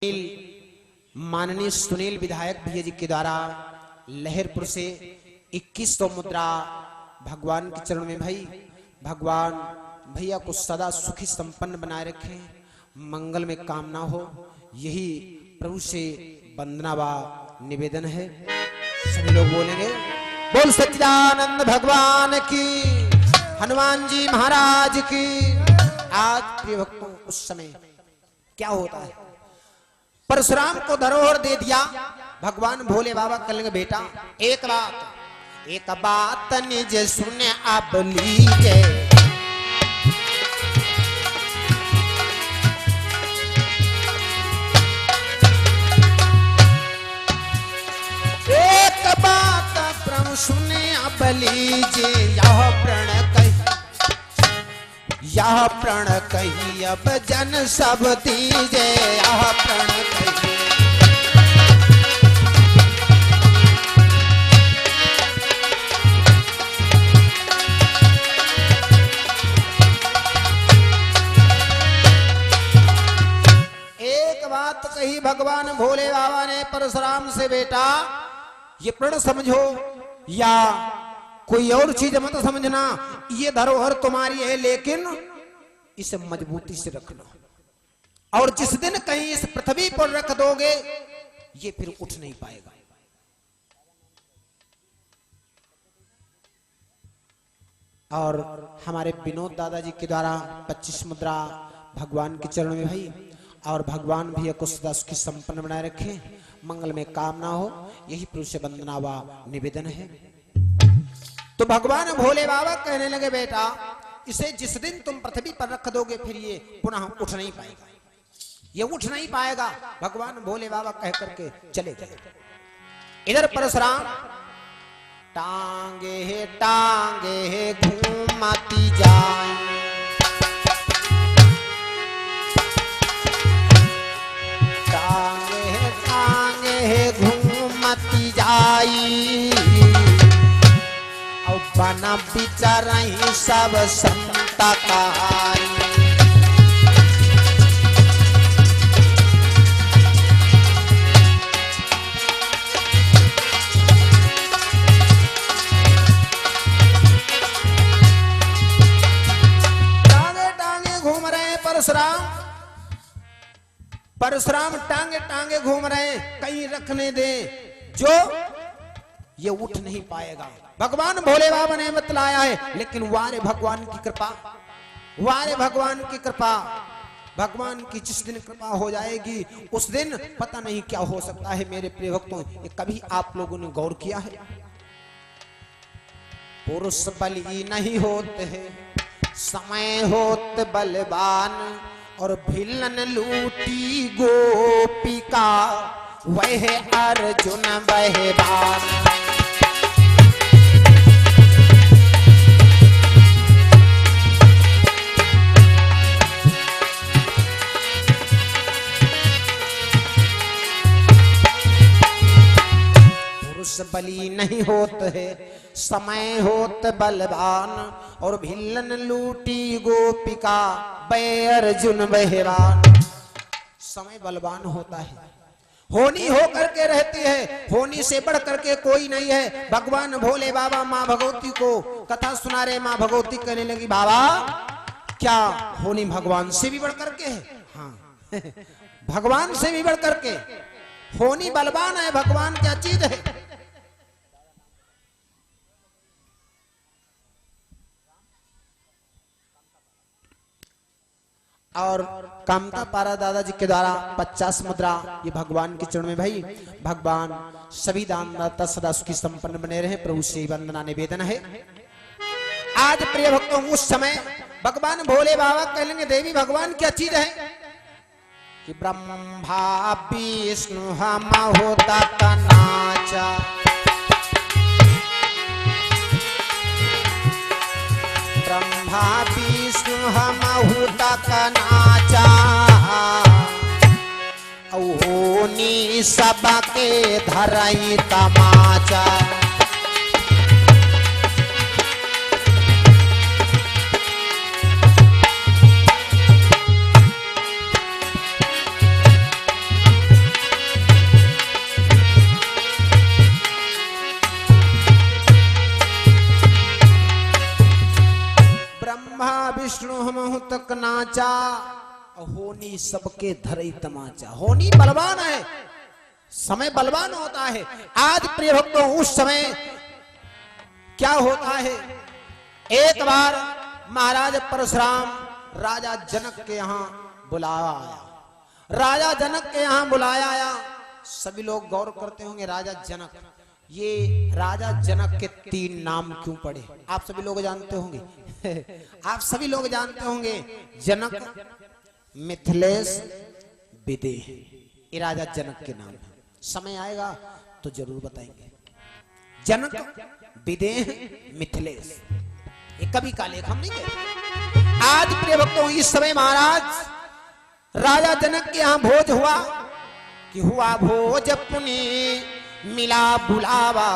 माननीय सुनील विधायक भैया जी के द्वारा लहरपुर से 2100 मुद्रा भगवान के चरण में भाई भगवान भैया को सदा सुखी संपन्न बनाए रखें, मंगल में कामना हो, यही प्रभु से वंदना व निवेदन है। सभी लोग बोलेंगे बोल सच्चिदानंद भगवान की, हनुमान जी महाराज की। आज प्रिय भक्तों उस समय क्या होता है, परशुराम को धरोहर दे दिया भगवान भोले बाबा। कहेंगे बेटा एक बात निज सुने अब लीजिए, एक बात प्रभु सुने अब लीजिए, यह प्रण कही अब जन सब दीजे, यह प्रण कही। एक बात कही भगवान भोले बाबा ने परशुराम से, बेटा ये प्रण समझो या कोई और चीज मत समझना, ये धरोहर तुम्हारी है लेकिन इसे मजबूती से रखना, और जिस दिन कहीं इस पृथ्वी पर रख दोगे ये फिर उठ नहीं पाएगा। और हमारे विनोद दादाजी के द्वारा 25 मुद्रा भगवान के चरण में भाई, और भगवान भैया को सदा सुखी संपन्न बनाए रखें, मंगल में कामना हो, यही प्रभु से वंदना व निवेदन है। तो भगवान भोले बाबा कहने लगे बेटा इसे जिस दिन तुम पृथ्वी पर रख दोगे फिर ये पुनः उठ नहीं पाएगा, ये उठ नहीं पाएगा। भगवान भोले बाबा कह करके चले गए। इधर परशुराम टांगे टांगे घूमती जाए, टांगे टांगे घूमती जाई, बना बिचारही सब संता कहाई। टांगे टांगे घूम रहे हैं परशुराम टांगे टांगे घूम रहे हैं, कहीं रखने दे जो ये उठ नहीं पाएगा। भगवान भोले बाबा ने बतलाया है, लेकिन वारे भगवान की कृपा, वारे भगवान की कृपा, भगवान की जिस दिन कृपा हो जाएगी उस दिन पता नहीं क्या हो सकता है। मेरे प्रिय भक्तों, ये कभी आप लोगों ने गौर किया है, पुरुष बली नहीं होते हैं, समय होते बलवान, और भिलन लूटी गोपिका, वह अर्जुन बहबान। बली नहीं होते है, समय होत बलवान, और भिलन लूटी गोपिका, बै अर्जुन बहवान। समय बलवान होता है, होनी हो करके रहती है, होनी से बढ़ करके कोई नहीं है। भगवान भोले बाबा माँ भगवती को कथा सुना रहे, माँ भगवती कहने लगी बाबा क्या होनी भगवान से भी बढ़ करके है? हाँ भगवान से भी बढ़ करके होनी बलवान है, भगवान क्या चीज है। और कामता पारा दादाजी के द्वारा 50 मुद्रा ये भगवान के चरण में भाई, भगवान सभी दानदाता सदा सुखी संपन्न बने रहे, प्रभु से वंदना निवेदन है। आज प्रिय भक्तों उस समय भगवान भोले बाबा कहेंगे देवी भगवान क्या चीज है कि ब्रह्मा विष्णु हम होता तनाचा, ब्रह्मा विष्णु हम होता कनाचा, होनी सबके धरई तमाचा। होनी सबके धरई तमाचा। होनी बलवान है, समय बलवान होता है। आज प्रिय भक्तों उस समय क्या होता है, एक बार महाराज परशुराम राजा जनक के यहाँ बुलाया आया। राजा जनक के यहाँ बुलाया आया। सभी लोग गौर करते होंगे, राजा जनक, ये राजा जनक के 3 नाम क्यों पड़े? आप सभी लोग जानते होंगे आप सभी लोग जानते होंगे, जनक, मिथिलेश, विदेह, ये राजा जनक के नाम है। समय आएगा तो जरूर बताएंगे। जनक, विदेह, मिथिलेश, ये कभी का लेख हम नहीं कहते। आज प्रिय भक्तों इस समय महाराज राजा जनक के यहाँ भोज हुआ कि हुआ भोज पुनि मिला बुलावा,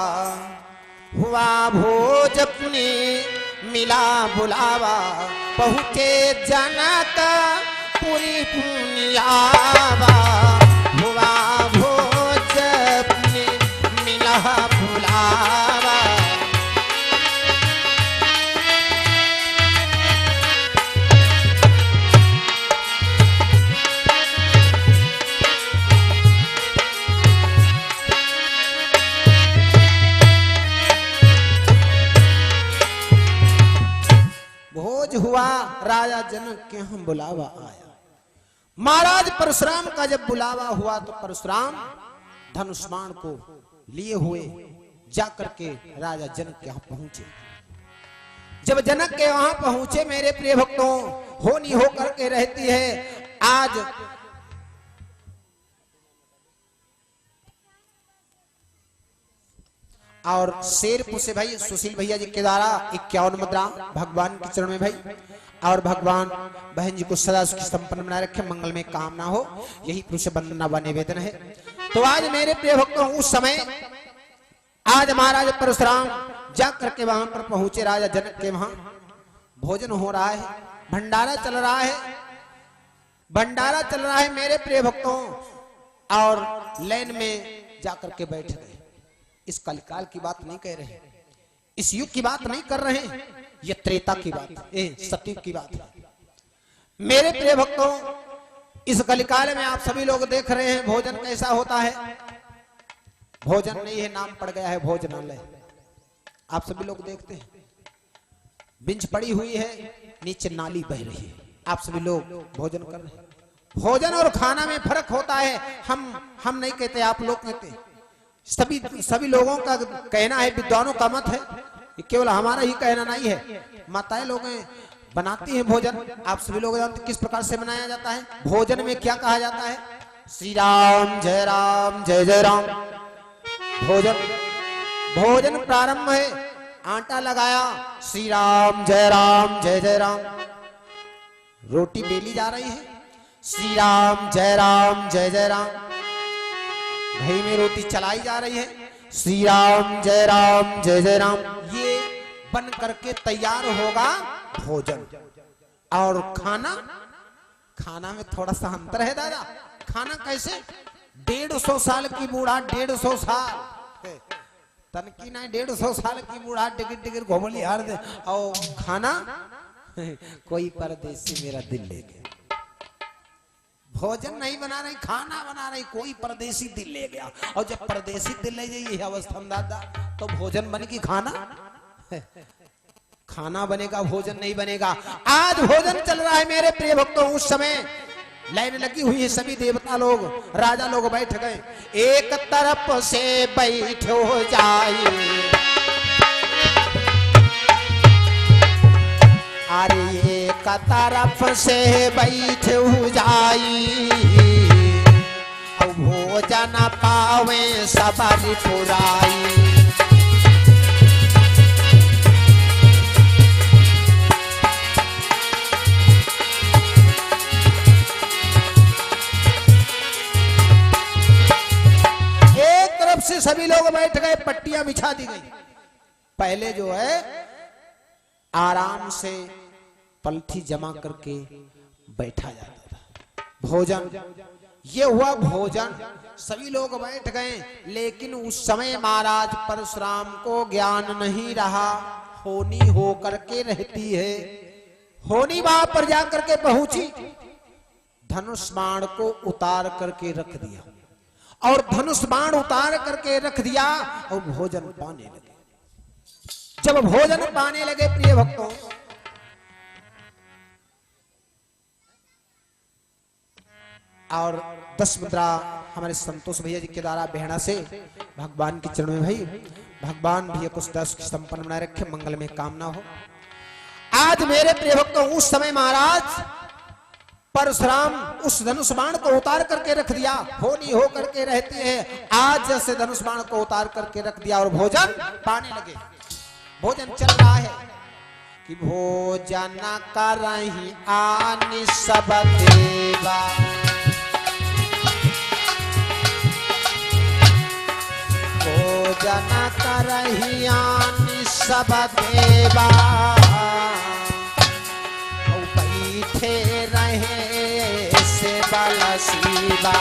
हुआ भोज पुनि मिला बुलावा, पहुँचे जनक पुरी पुनियावा, हुआ भोज पुनि मिला बुलावा। भोज हुआ, राजा जनक के हम बुलावा आया। महाराज परशुराम का जब बुलावा हुआ तो परशुराम धनुष बाण को लिए हुए जाकर के राजा जनक के यहाँ पहुंचे। जब जनक के वहां पहुंचे मेरे प्रिय भक्तों, होनी होकर के रहती है। आज और शेरपुर से भाई सुशील भैया जी के द्वारा 51 मुद्रा भगवान के चरण में भाई, और भगवान बहन जी को सदा सुखी संपन्न बनाए रखे, मंगल में कामना हो, यही पुरुष वंदना व निवेदन है। तो आज मेरे प्रिय भक्तों उस समय आज महाराज परशुराम जाकर के वहां पर पहुंचे। राजा जनक के वहां भोजन हो रहा है, भंडारा चल रहा है, भंडारा चल रहा है मेरे प्रिय भक्तों, और लाइन में जाकर के बैठ गए। इस कलिकाल की बात नहीं कह रहे, इस युग की बात नहीं कर रहे, ये त्रेता की बात, सतयुग की बात है। मेरे प्रिय भक्तों इस कलिकाल में आप सभी लोग देख रहे हैं भोजन कैसा होता है। भोजन नहीं है, नाम पड़ गया है भोजनालय। आप सभी लोग देखते हैं बिंच पड़ी हुई है, नीचे नाली बह रही है, आप सभी लोग भोजन कर रहे हैं। भोजन और खाना में फर्क होता है। हम नहीं कहते, आप लोग कहते हैं। सभी लोगों का कहना है, विद्वानों का मत है, केवल हमारा ही कहना नहीं है। माताएं लोग बनाती हैं भोजन, आप सभी लोग जानते किस प्रकार से बनाया जाता है। भोजन में क्या कहा जाता है, श्री राम जय जय राम। भोजन प्रारंभ है, आटा लगाया, श्री राम जय जय राम। रोटी बेली जा रही है, श्री राम जय जय राम। घी में रोटी चलाई जा रही है, श्री राम जय जय राम। ये बन करके तैयार होगा भोजन। और खाना में थोड़ा सा अंतर है दादा। खाना कैसे, 150 साल की बूढ़ा, 150 साल तनकी नहीं, 150 साल की बूढ़ा टिकट घोमली हार दे, और खाना कोई परदेसी मेरा दिल ले गया। भोजन नहीं बना रही, खाना बना रही, कोई परदेसी दिल ले गया। और जब परदेसी दिल ले जाइए अवस्था दादा, तो भोजन बनेगी, खाना बनेगा, भोजन नहीं बनेगा। आज भोजन चल रहा है मेरे प्रिय भक्तों। उस समय लाइन लगी हुई है, सभी देवता लोग, राजा लोग बैठ गए। एक तरफ से बैठो जाए, अरे एक तरफ से बैठो जाई, भोजन पावे सबरी पुराई। से सभी लोग बैठ गए, पट्टियां बिछा दी गई। पहले जो है आराम से पलथी जमा करके बैठा जाता था। भोजन, ये हुआ भोजन, सभी लोग बैठ गए। लेकिन उस समय महाराज परशुराम को ज्ञान नहीं रहा, होनी होकर के रहती है। होनी वहां पर जाकर के पहुंची, धनुष बाण को उतार करके रख दिया, और धनुष बाण उतार करके रख दिया और भोजन पाने लगे। जब भोजन पाने लगे प्रिय भक्तों, और 10 मुद्रा हमारे संतोष भैया जी के द्वारा बेहड़ा से भगवान के चरणों में भाई भगवान भैया कुछ 10 की संपन्न बनाए रखे, मंगल में कामना हो। आज मेरे प्रिय भक्तों उस समय महाराज परशुराम उस धनुष बाण को उतार करके रख दिया, होनी हो करके रहते हैं। आज जैसे धनुष बाण को उतार करके रख दिया और भोजन पाने लगे। भोजन चल रहा है कि भोजन करहि आनि सब देवा, भोजन करहि आनि सब देवा, बैठे रहे से बलसीबा।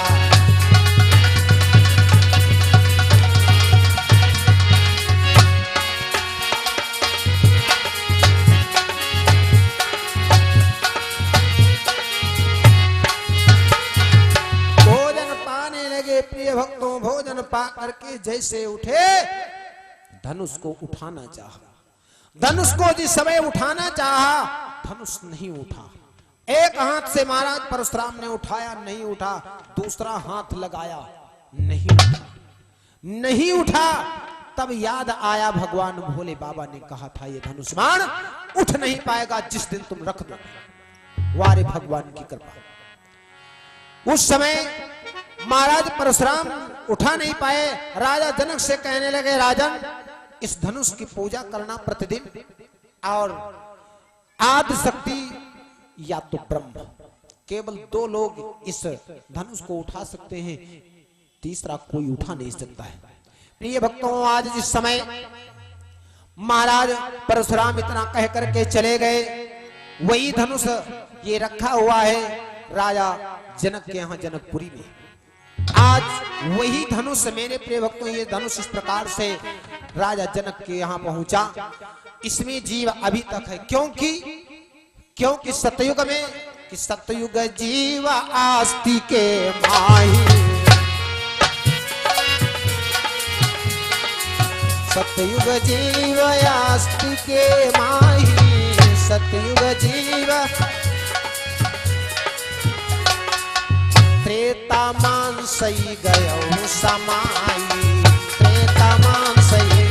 भोजन पाने लगे प्रिय भक्तों, भोजन पा करके जैसे उठे धनुष को उठाना चाहा। धनुष को जिस समय उठाना चाहा धनुष नहीं उठा। एक हाथ से महाराज परशुराम ने उठाया, नहीं उठा। दूसरा हाथ लगाया, नहीं उठा, नहीं उठा। तब याद आया भगवान भोले बाबा ने कहा था ये धनुष बाण उठ नहीं पाएगा जिस दिन तुम रख दो। वारे भगवान की कृपा। उस समय महाराज परशुराम उठा नहीं पाए। राजा जनक से कहने लगे, राजन इस धनुष की पूजा करना प्रतिदिन, और आदि शक्ति या तो ब्रह्म, केवल 2 लोग इस धनुष को उठा सकते हैं, तीसरा कोई उठा नहीं सकता है। प्रिय भक्तों आज जिस समय महाराज परशुराम इतना कह करके चले गए, वही धनुष ये रखा हुआ है राजा जनक के यहाँ जनकपुरी में। आज वही धनुष मेरे प्रिय भक्तों, ये धनुष इस प्रकार से राजा जनक के यहाँ पहुंचा। इसमें जीव अभी तक है, क्योंकि सतयुग में कि सतयुग जीव आस्ति के माही, सतयुग जीव आस्ति के माही, सतयुग जीव त्रेता मान सही गयो समाई, त्रेता मान सही।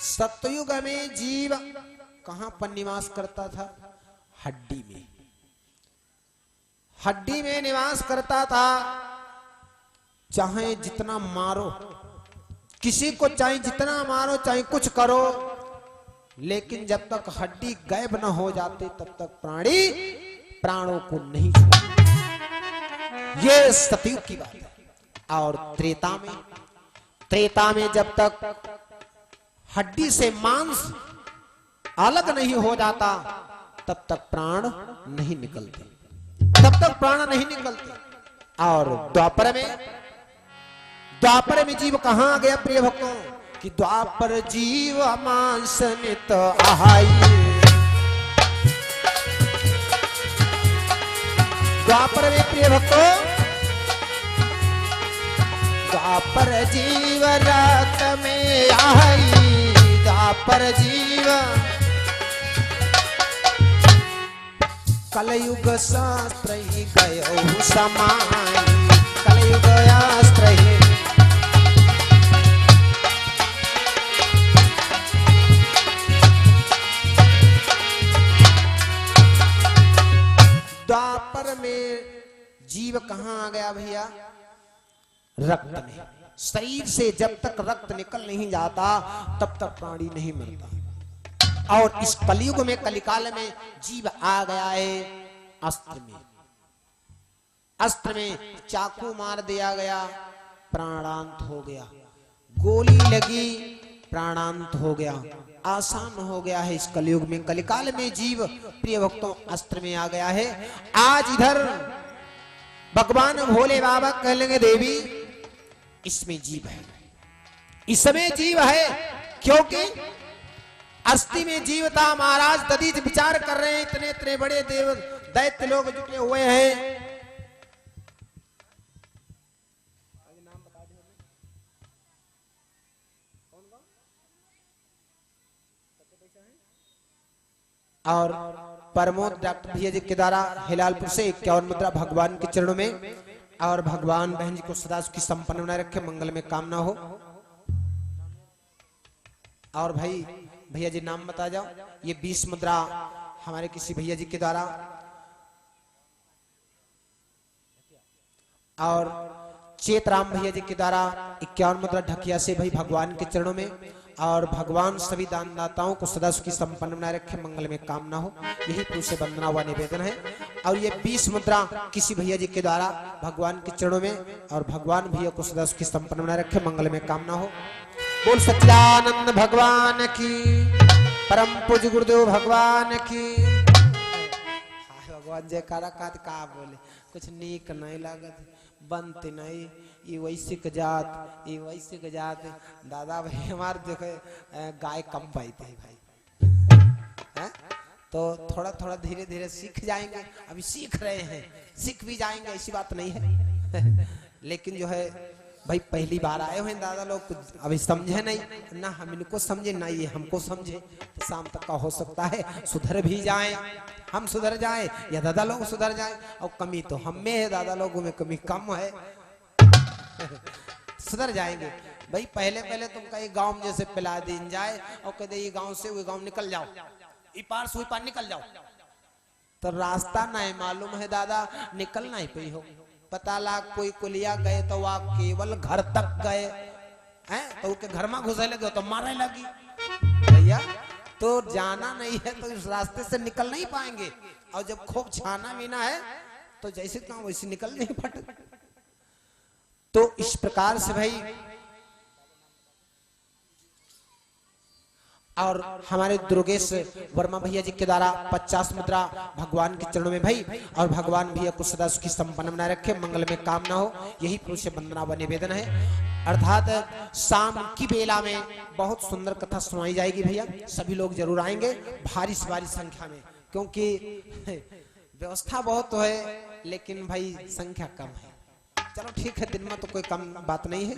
सतयुग में जीव कहां पर निवास करता था? हड्डी में, हड्डी में निवास करता था। चाहे जितना मारो किसी को, चाहे जितना मारो, चाहे कुछ करो, लेकिन जब तक हड्डी गायब न हो जाते तब तक प्राणी प्राणों को नहीं छोड़ते। ये सतयुग की बात है। और त्रेता में जब तक हड्डी से मांस अलग नहीं हो जाता तब तक प्राण नहीं निकलते, तब तक प्राण नहीं निकलते। और द्वापर में जीव कहां आ गया प्रिय भक्तों? कि द्वापर जीव मांस नित आहाई, द्वापर में प्रिय भक्तों, द्वापर जीव रात में आई, द्वापर जीव कलयुग शास्त्र ही गयो समाई, कलयुग शास्त्र ही। द्वापर में जीव कहां आ गया भैया? रक्त में। शरीर से जब तक रक्त निकल नहीं जाता तब तक प्राणी नहीं मरता। और इस कलयुग में, कलिकाल में जीव आ गया है अस्त्र में। अस्त्र में चाकू मार दिया गया, प्राणांत हो गया। गोली लगी, प्राणांत हो गया। आसान हो गया है इस कलयुग में, कलिकाल में जीव प्रिय भक्तों अस्त्र में आ गया है। आज इधर भगवान भोले बाबा कह लेंगे देवी इसमें जीव है, इसमें जीव है, क्योंकि अस्थि में जीव था। महाराज दधीच विचार कर रहे हैं, इतने इतने बड़े देव दैत्य लोग जुटे हुए हैं। और परमोद डॉक्टर भैया जी के द्वारा हिलालपुर से 51 मुद्रा भगवान के चरणों में, और भगवान बहन जी को सदा सुखी संपन्न बनाए रखे, मंगल में कामना हो। और भाई भैया जी नाम बता जाओ। ये 20 मुद्रा हमारे किसी भैया जी के द्वारा, और चेतराम भैया जी के द्वारा 51 मुद्रा ढकिया से भाई भगवान के चरणों में, और भगवान सभी दानदाताओं को सदा सुखी संपन्न बनाए रखे, मंगल में कामना हो, यही पूछ से वंदना हुआ निवेदन है। और ये 20 मुद्रा किसी भैया जी के द्वारा भगवान के चरणों में, और भगवान भैया को सदा सुखी संपन्न बनाए रखे, मंगल में कामना हो। बोल सच्चिदानंद भगवान की, परम पूज्य गुरुदेव भगवान की। भगवान जयकारा का बोले, कुछ नीक नहीं लागत, बनते नहीं। ये वैसे के जात, ये वैसे के जात। दादा भाई हमारे देखो गाय कम पाई थे भाई, है? तो थोड़ा थोड़ा धीरे धीरे सीख जाएंगे, अभी सीख रहे हैं, सीख भी जाएंगे, ऐसी बात नहीं है। लेकिन जो है भाई पहली बार आए हुए दादा लोग, कुछ अभी समझे नहीं ना, हम इनको समझे ना ये हमको समझे। तो शाम तक का हो सकता है सुधर भी जाए, हम सुधर जाए या दादा लोग सुधर जाए। और कमी तो हम में है, दादा लोगों में कमी कम है। सुधर जाएंगे भाई। पहले पहले तुमका ये गांव में जैसे पिला दिन जाए और कहते ये गांव से वो गांव निकल जाओ, ये पार से पार निकल जाओ, तो रास्ता नहीं मालूम है दादा, निकल नहीं पाई हो। पता लग कोई कुलिया गए तो वह केवल घर तक गए हैं, तो उसके घर में घुसे लगे तो मारने लगी भैया। तो जाना नहीं है तो इस रास्ते से निकल नहीं पाएंगे, और जब खूब छाना मीना है तो जैसे तो वैसे निकल नहीं फट। तो इस प्रकार से भाई, और हमारे दुर्गेश वर्मा भैया जी के द्वारा 50 मुद्रा भगवान के चरणों में भाई, और भगवान भैया को सदा सुखी संपन्न बनाए रखे, मंगल में कामना हो, यही पुरुष से वंदना व निवेदन है। अर्थात शाम की बेला में बहुत सुंदर कथा सुनाई जाएगी भैया, सभी लोग जरूर आएंगे भारी संख्या में, क्योंकि व्यवस्था बहुत है लेकिन भाई संख्या कम है। चलो ठीक है, दिन में तो कोई कम बात नहीं है।